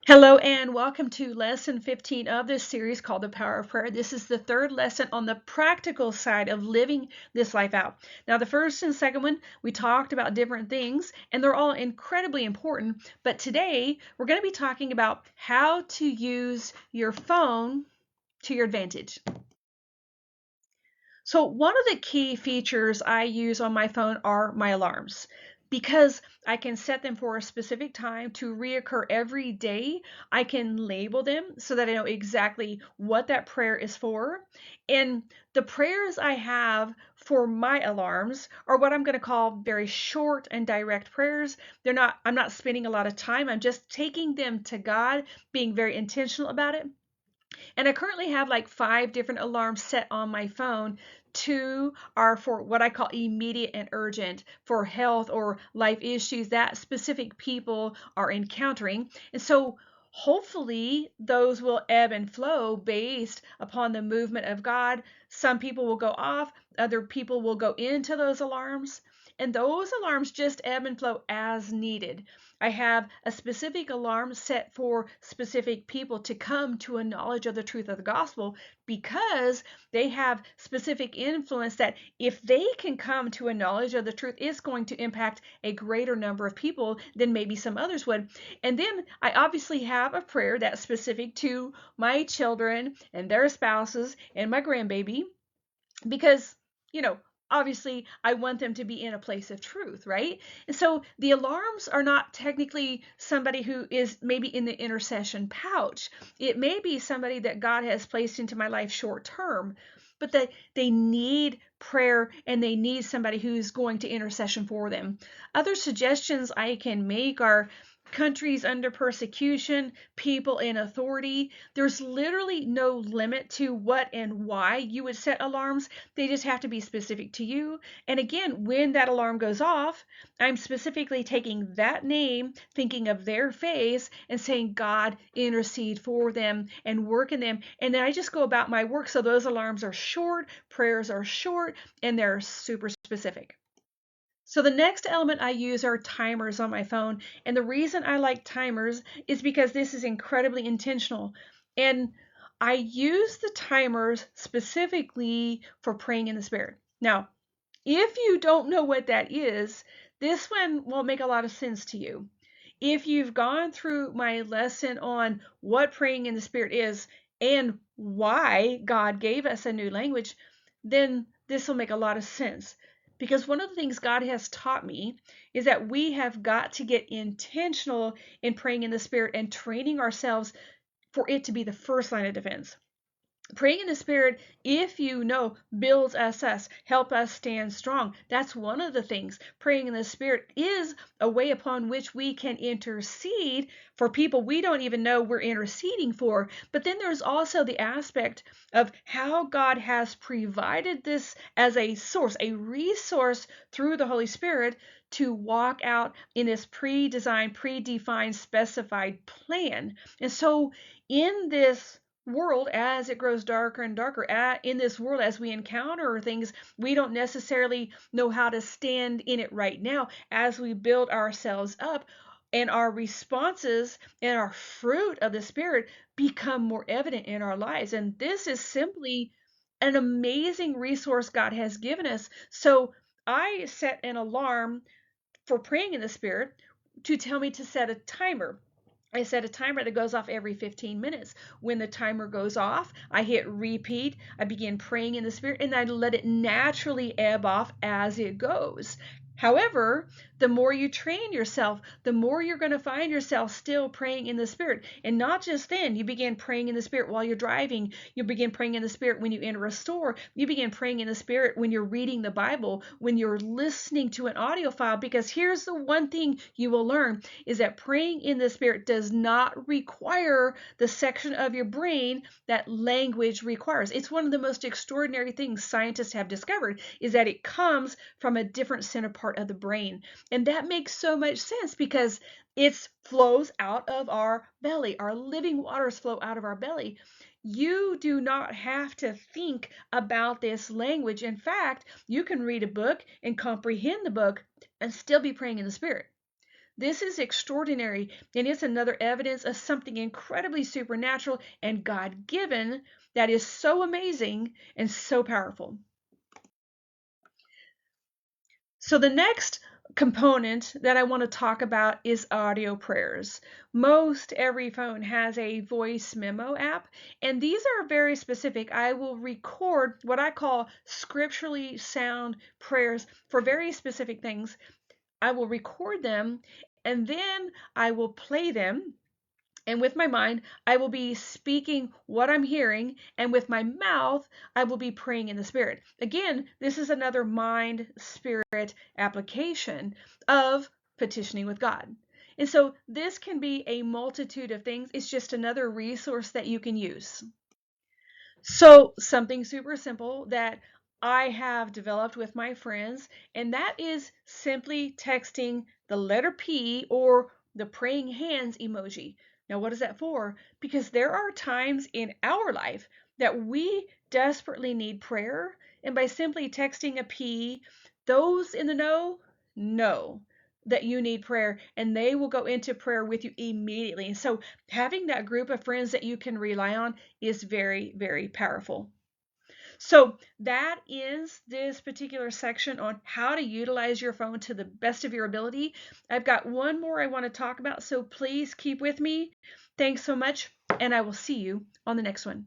Hello and welcome to lesson 15 of this series called The Power of Prayer. This is the third lesson on the practical side of living this life out. Now, the first and second one, we talked about different things and they're all incredibly important. But today we're going to be talking about how to use your phone to your advantage. So one of the key features I use on my phone are my alarms. Because I can set them for a specific time to reoccur every day, I can label them so that I know exactly what that prayer is for. And the prayers I have for my alarms are what I'm going to call very short and direct prayers. I'm not spending a lot of time. I'm just taking them to God, being very intentional about it. And I currently have like 5 different alarms set on my phone. 2 are for what I call immediate and urgent, for health or life issues that specific people are encountering. And so hopefully those will ebb and flow based upon the movement of God. Some people will go off, other people will go into those alarms. And those alarms just ebb and flow as needed. I have a specific alarm set for specific people to come to a knowledge of the truth of the gospel because they have specific influence that if they can come to a knowledge of the truth, it's going to impact a greater number of people than maybe some others would. And then I obviously have a prayer that's specific to my children and their spouses and my grandbaby because, you know, obviously I want them to be in a place of truth, right? And so the alarms are not technically somebody who is maybe in the intercession pouch. It may be somebody that God has placed into my life short term, but that they need prayer and they need somebody who's going to intercession for them. Other suggestions I can make are countries under persecution, people in authority. There's literally no limit to what and why you would set alarms. They just have to be specific to you. And again, when that alarm goes off, I'm specifically taking that name, thinking of their face, and saying, God, intercede for them and work in them. And then I just go about my work. So those alarms are short, prayers are short, and they're super specific. So the next element I use are timers on my phone. And the reason I like timers is because this is incredibly intentional. And I use the timers specifically for praying in the Spirit. Now, if you don't know what that is, this one won't make a lot of sense to you. If you've gone through my lesson on what praying in the Spirit is and why God gave us a new language, then this will make a lot of sense. Because one of the things God has taught me is that we have got to get intentional in praying in the Spirit and training ourselves for it to be the first line of defense. Praying in the Spirit, if you know, builds us, help us stand strong. That's one of the things. Praying in the Spirit is a way upon which we can intercede for people we don't even know we're interceding for. But then there's also the aspect of how God has provided this as a source, a resource through the Holy Spirit to walk out in this pre-designed, predefined, specified plan. And so in this world, as it grows darker and darker, in this world as we encounter things we don't necessarily know how to stand in it right now, as we build ourselves up and our responses and our fruit of the Spirit become more evident in our lives. And this is simply an amazing resource God has given us. So I set an alarm for praying in the Spirit to tell me to set a timer. I set a timer that goes off every 15 minutes. When the timer goes off, I hit repeat. I begin praying in the Spirit and I let it naturally ebb off as it goes. However, the more you train yourself, the more you're going to find yourself still praying in the Spirit. And not just then, you begin praying in the Spirit while you're driving. You begin praying in the Spirit when you enter a store. You begin praying in the Spirit when you're reading the Bible, when you're listening to an audio file. Because here's the one thing you will learn is that praying in the Spirit does not require the section of your brain that language requires. It's one of the most extraordinary things scientists have discovered is that it comes from a different center part of the brain. And that makes so much sense because it flows out of our belly. Our living waters flow out of our belly. You do not have to think about this language. In fact, you can read a book and comprehend the book and still be praying in the Spirit. This is extraordinary, and it's another evidence of something incredibly supernatural and God-given that is so amazing and so powerful. So the next component that I want to talk about is audio prayers. Most every phone has a voice memo app, and these are very specific. I will record what I call scripturally sound prayers for very specific things. I will record them, and then I will play them. And with my mind, I will be speaking what I'm hearing, and with my mouth, I will be praying in the Spirit. Again, this is another mind spirit application of petitioning with God. And so this can be a multitude of things. It's just another resource that you can use. So, something super simple that I have developed with my friends, and that is simply texting the letter P or the praying hands emoji. Now, what is that for? Because there are times in our life that we desperately need prayer, and by simply texting a P, those in the know that you need prayer, and they will go into prayer with you immediately. And so, having that group of friends that you can rely on is very, very powerful. So that is this particular section on how to utilize your phone to the best of your ability. I've got one more I want to talk about, so please keep with me. Thanks so much, and I will see you on the next one.